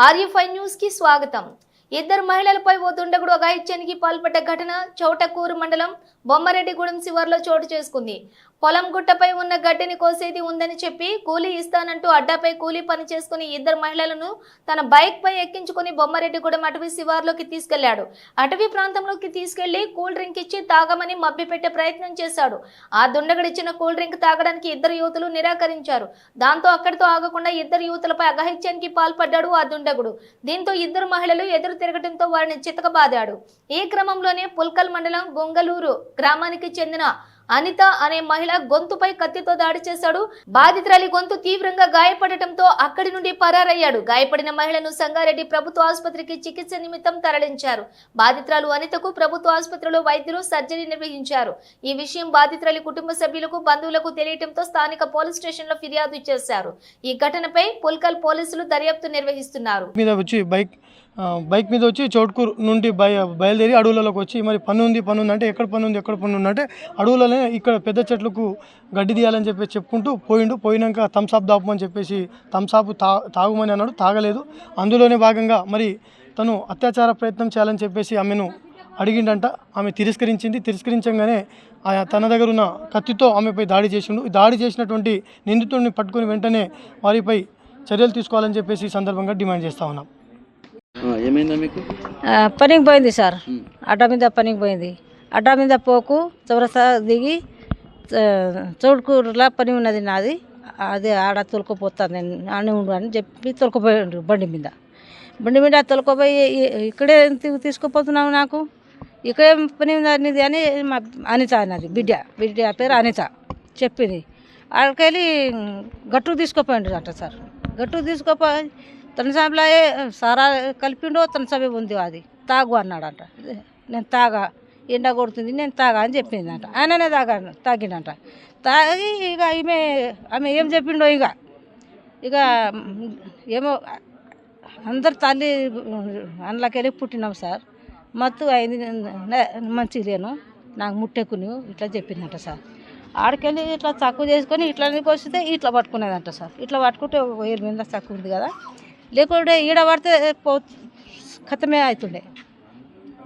ఆర్యఫై news కి స్వాగతం. ఇద్దరు మహిళలపై ఓ దుండగుడు అఘాయిత్యానికి పాల్పడ్డ ఘటన చౌటకూరు మండలం బొమ్మరెడ్డిగూడెం శివార్లో చోటు చేసుకుంది. పొలం గుట్టపై ఉన్న గడ్డిని కోసేది ఉందని చెప్పి కూలీ ఇస్తానంటూ అడ్డాపై కూలీ పని చేసుకుని ఇద్దరు మహిళలను తన బైక్ పై ఎక్కించుకుని బొమ్మరెడ్డిగూడెం అటవీ శివార్లోకి తీసుకెళ్లాడు. అటవీ ప్రాంతంలోకి తీసుకెళ్లి కూల్ డ్రింక్ ఇచ్చి తాగమని మభ్యపెట్టే ప్రయత్నం చేశాడు. ఆ దుండగుడిచ్చిన కూల్ డ్రింక్ తాగడానికి ఇద్దరు యువతులు నిరాకరించారు. దాంతో అక్కడితో ఆగకుండా ఇద్దరు యువతులపై అఘాయిత్యానికి పాల్పడ్డాడు ఆ దుండగుడు. దీంతో ఇద్దరు మహిళలు ఎదురు తిరగడంతో వారిని చితకబాదాడు. ఈ క్రమంలోనే పుల్కల్ మండలం గొంగలూరు గ్రామానికి చెందిన అనిత అనే మహిళ గొంతుపై కత్తితో దాడి చేశాడు. బాధితురాలి గొంతు తీవ్రంగా గాయపడటంతో అక్కడి నుండి పరారయ్యాడు. గాయపడిన మహిళను సంగారెడ్డి ప్రభుత్వ ఆసుపత్రికి చికిత్స నిమిత్తం తరలించారు. బాధితురాలు అనితకు ప్రభుత్వ ఆసుపత్రిలో వైద్యులు సర్జరీ నిర్వహించారు. ఈ విషయం బాధితురాలి కుటుంబ సభ్యులకు బంధువులకు తెలియటంతో స్థానిక పోలీస్ స్టేషన్లో ఫిర్యాదు చేశారు. ఈ ఘటనపై పుల్కల్ పోలీసులు దర్యాప్తు నిర్వహిస్తున్నారు. బైక్ మీద వచ్చి చౌట్కూరు నుండి బయలుదేరి అడవులలోకి వచ్చి మరి పన్ను ఉంది అంటే ఎక్కడ పన్ను ఉంది అంటే అడవులనే ఇక్కడ పెద్ద చెట్లకు గడ్డి తీయాలని చెప్పేసి చెప్పుకుంటూ పోయినాక థమ్సాప్ దాపమని చెప్పేసి థమ్సాప్ తాగుమని అన్నాడు. తాగలేదు. అందులోనే భాగంగా మరి తను అత్యాచార ప్రయత్నం చేయాలని చెప్పేసి ఆమెను అడిగిండంట. ఆమె తిరస్కరించగానే తన దగ్గర ఉన్న కత్తితో ఆమెపై దాడి చేసిండు. దాడి చేసినటువంటి నిందితుడిని పట్టుకుని వెంటనే వారిపై చర్యలు తీసుకోవాలని చెప్పేసి ఈ సందర్భంగా డిమాండ్ చేస్తూ ఉన్నాం. పనికి పోయింది సార్, అడ్డా మీద పనికి పోయింది. అడ్డా మీద పోకు చౌరస్తా దిగి చౌడుకూరులా పని ఉన్నది నాది, అది ఆడ తొలకపోతాను అని ఉండు అని చెప్పి తొలకపోయాడు. బండి మీద తొలకపోయి ఇక్కడే తీసుకుపోతున్నావు, నాకు ఇక్కడే పని ఉన్నది అని మా అనిత అన్నది. బిడ్డ పేరు అనిత చెప్పింది. ఆడికెళ్ళి గట్టు తీసుకుపోయిండు అంట సార్. గట్టు తీసుకుపోయి తనసాబులా సారా కలిపిండో తనసాబే ఉంది, అది తాగు అన్నాడంట. నేను తాగా, ఎండ కొడుతుంది, నేను తాగా అని చెప్పిందంట. ఆయననే తాగిండంట. తాగి ఇక ఆమె ఏం చెప్పిండో ఇక ఏమో అందరు తల్లి అందులోకెళ్ళి పుట్టినాం సార్, మత్తు అయింది, మంచి లేను, నాకు ముట్టెక్కుని ఇట్లా చెప్పిందంట సార్. ఆడికెళ్ళి ఇట్లా తక్కువ చేసుకొని ఇట్లా వస్తే ఇట్లా పట్టుకునేదంట సార్. ఇట్లా పట్టుకుంటే వేరు మీద తక్కువ ఉంది కదా, లేకుంటే ఈడ పడితే ఖతమే అవుతుండే.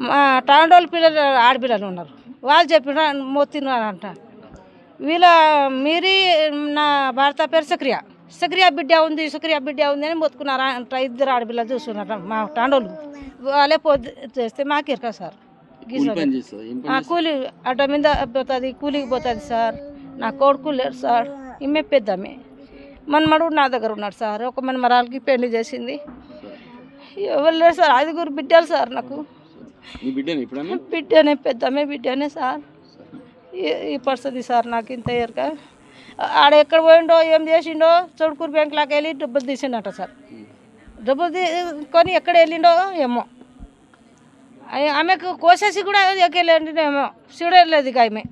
మా టాండోళ్ళ పిల్లలు ఆడపిల్లలు ఉన్నారు, వాళ్ళు చెప్పిన మోతిన్నారంట. మీరి నా భర్త పేరు సక్రియా బిడ్డ ఉంది అని మొత్తుకున్నారా అంట. ఇద్దరు ఆడపిల్లలు చూస్తున్నారట మా టాండోళ్ళు. వాళ్ళే చేస్తే మాకేరక సార్. కూలి అడ్డ మీద పోతుంది, కూలికి పోతుంది సార్. నా కొడుకు లేరు సార్, ఈమె పెద్దమ్మే. మనమడు నా దగ్గర ఉన్నాడు సార్. ఒక మనమరాలకి పెళ్లి చేసింది. ఎవరు లేరు సార్, 5 బిడ్డలు సార్ నాకు. బిడ్డనే, పెద్దమ్మే బిడ్డనే సార్. ఈ పరిస్థితి సార్ నాకు ఇంత ఎరక. ఆడ ఎక్కడ పోయిండో ఏం చేసిండో చౌడుకూరు బ్యాంకులోకి వెళ్ళి డబ్బులు తీసిండట సార్. డబ్బులు తీసుకొని ఎక్కడ వెళ్ళిండో ఏమో. ఆమెకు కోసేసి కూడా ఎక్కలేండి ఏమో చూడలేదు ఇక ఆమె.